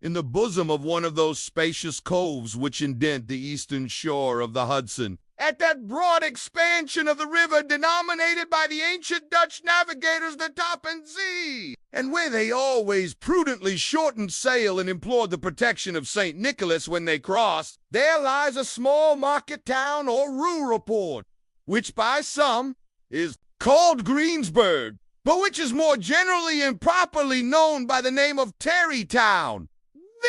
in the bosom of one of those spacious coves which indent the eastern shore of the Hudson, at that broad expansion of the river denominated by the ancient Dutch navigators the Tappan Zee, and where they always prudently shortened sail and implored the protection of St. Nicholas when they crossed, there lies a small market town or rural port, which by some is called Greensburg, but which is more generally and properly known by the name of Tarrytown.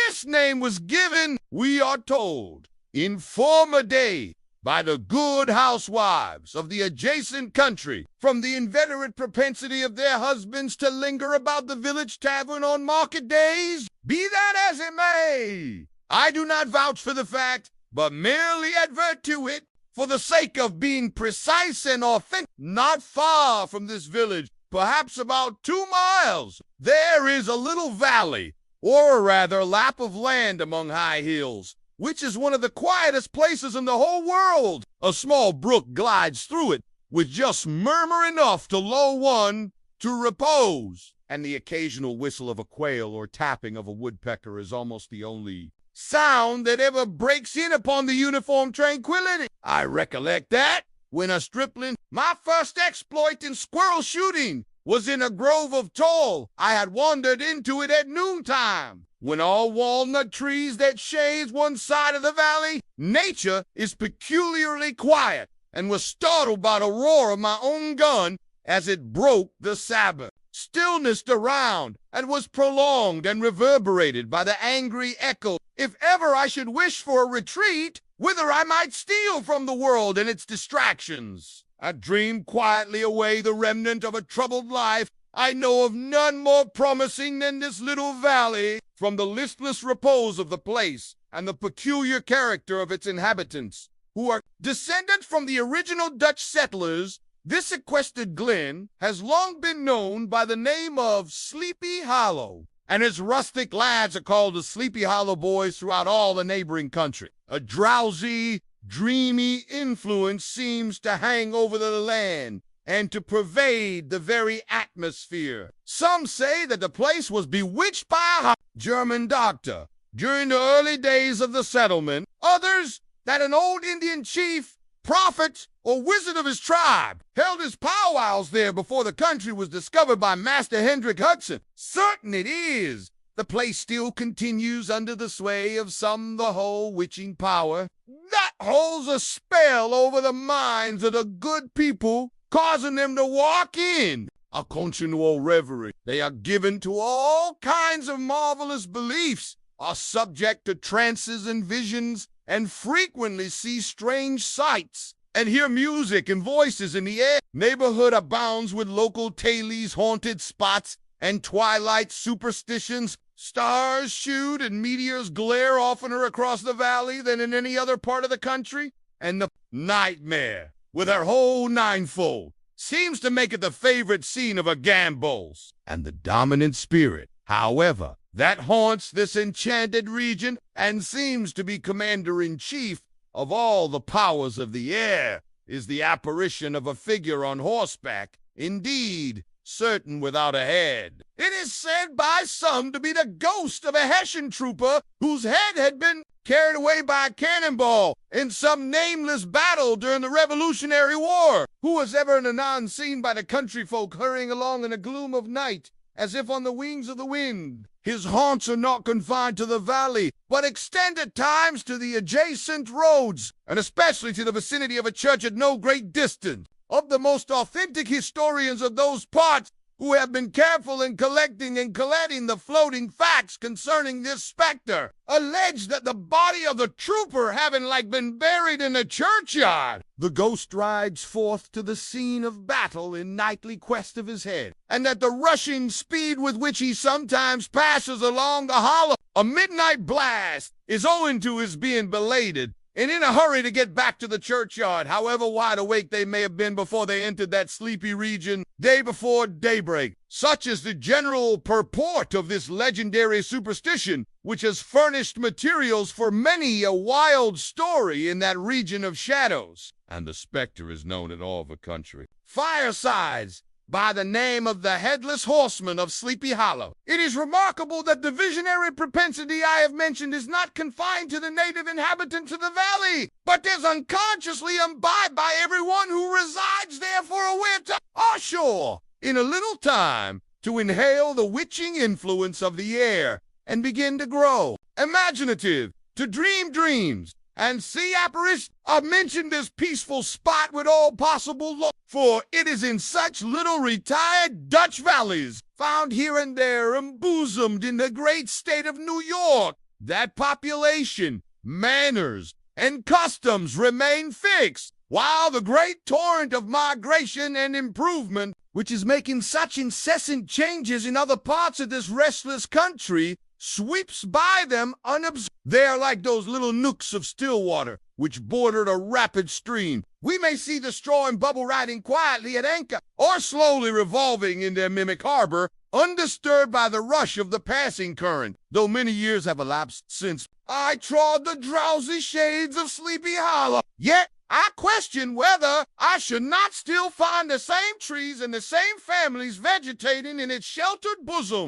This name was given, we are told, in former day by the good housewives of the adjacent country, from the inveterate propensity of their husbands to linger about the village tavern on market days. Be that as it may, I do not vouch for the fact, but merely advert to it for the sake of being precise and authentic. Not far from this village, perhaps about 2 miles, there is a little valley, or rather lap of land among high hills, which is one of the quietest places in the whole world. A small brook glides through it, with just murmur enough to lull one to repose, and the occasional whistle of a quail or tapping of a woodpecker is almost the only sound that ever breaks in upon the uniform tranquility. I recollect that, when a stripling, my first exploit in squirrel shooting was in a grove of tall. I had wandered into it at noontime, when all walnut trees that shades one side of the valley, nature is peculiarly quiet, and was startled by the roar of my own gun as it broke the Sabbath stillness around, and was prolonged and reverberated by the angry echo. If ever I should wish for a retreat, whither I might steal from the world and its distractions, I dream quietly away the remnant of a troubled life, I know of none more promising than this little valley, from the listless repose of the place and the peculiar character of its inhabitants, who are descended from the original Dutch settlers. This sequestered glen has long been known by the name of Sleepy Hollow, and its rustic lads are called the Sleepy Hollow Boys throughout all the neighboring country. A drowsy, dreamy influence seems to hang over the land and to pervade the very atmosphere. Some say that the place was bewitched by a German doctor during the early days of the settlement. Others, that an old Indian chief, prophet, or wizard of his tribe held his powwows there before the country was discovered by Master Hendrick Hudson. Certain it is, the place still continues under the sway of some the whole witching power that holds a spell over the minds of the good people, causing them to walk in a continual reverie. They are given to all kinds of marvelous beliefs, are subject to trances and visions, and frequently see strange sights, and hear music and voices in the air. Neighborhood abounds with local tailies, haunted spots, and twilight superstitions. Stars shoot and meteors glare oftener across the valley than in any other part of the country, and the nightmare, with her whole ninefold, seems to make it the favorite scene of a gambols. And the dominant spirit, however, that haunts this enchanted region and seems to be commander-in-chief of all the powers of the air, is the apparition of a figure on horseback, indeed, certain without a head. It is said by some to be the ghost of a Hessian trooper whose head had been carried away by a cannonball in some nameless battle during the Revolutionary War, who was ever and anon seen by the country folk hurrying along in the gloom of night, as if on the wings of the wind. His haunts are not confined to the valley, but extend at times to the adjacent roads, and especially to the vicinity of a church at no great distance. Of the most authentic historians of those parts, who have been careful in collecting and collating the floating facts concerning this specter, allege that the body of the trooper having been buried in a churchyard, the ghost rides forth to the scene of battle in nightly quest of his head, and that the rushing speed with which he sometimes passes along the hollow, a midnight blast, is owing to his being belated, and in a hurry to get back to the churchyard, however wide awake they may have been before they entered that sleepy region, day before daybreak. Such is the general purport of this legendary superstition, which has furnished materials for many a wild story in that region of shadows. And the specter is known in all the country. Firesides, by the name of the Headless Horseman of Sleepy Hollow. It is remarkable that the visionary propensity I have mentioned is not confined to the native inhabitants of the valley, but is unconsciously imbibed by everyone who resides there for a winter or shore. In a little time, to inhale the witching influence of the air and begin to grow imaginative, to dream dreams, and see apparitions. I've mentioned this peaceful spot with all possible luck, for it is in such little retired Dutch valleys, found here and there embosomed in the great state of New York, that population, manners, and customs remain fixed, while the great torrent of migration and improvement, which is making such incessant changes in other parts of this restless country, sweeps by them unobserved. They are like those little nooks of still water which bordered a rapid stream. We may see the straw and bubble riding quietly at anchor, or slowly revolving in their mimic harbor, undisturbed by the rush of the passing current, though many years have elapsed since I trod the drowsy shades of Sleepy Hollow. Yet I question whether I should not still find the same trees and the same families vegetating in its sheltered bosom.